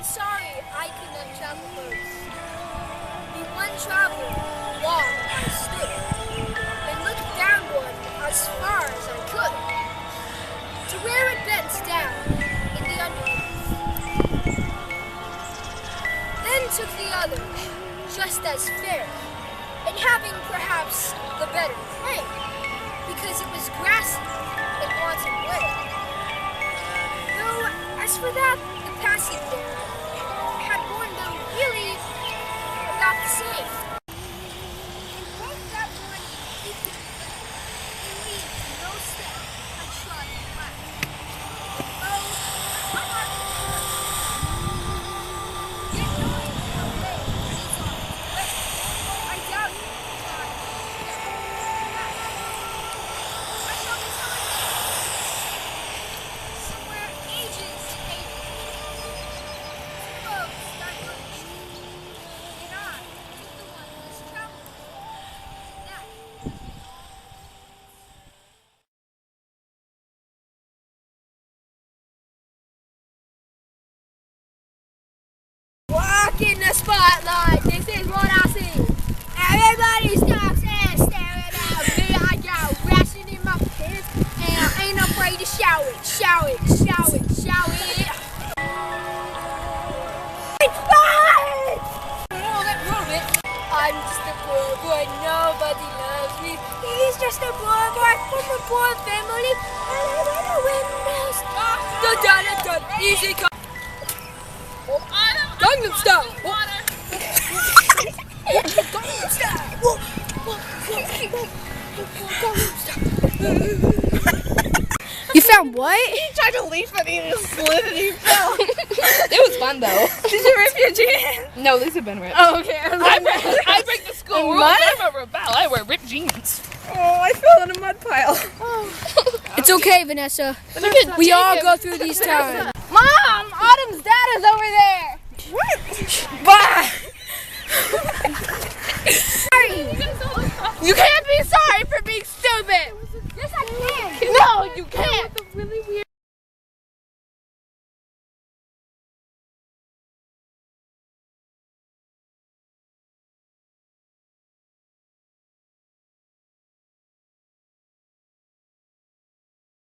sorry I could not travel first. The one traveler long I stood, and looked downward as far as I could, to where it bends down in the undergrowth. Then took the other, just as fair, and having perhaps the better claim, because it was grassy and wanted way. Though, as for that, the passing there had borne them really about the same. And both that one equal, in me no step had trodden flat. Oh, my heart yet knowing how lay these arms lay, I doubt it not I shall be telling somewhere ages to ages. Suppose diverged, and I took the one less traveled. That walk in the spotlight, this is what I see. Everybody stops and staring at me. I got ration in my pants, and I ain't afraid to shout it, shout it, shout it, shout it. I'm just a poor boy, nobody loves me. He's just a poor boy from a poor family, and I want to win this. Dun, easy come. Gangnam Style. Gangnam Style. You found what? He tried to leap and he just slid and he fell. It was fun though. Did you rip your jeans? No, Lisa been ripped. Oh, okay. I break the school rules. mud? I'm a rebel. I wear ripped jeans. Oh, I fell in a mud pile. It's okay, Vanessa. We all go through these times. Mom, Autumn's dad is over there. What? Bye. You can't be sorry for being stupid. Yes, I can. No, you can't. Really weird.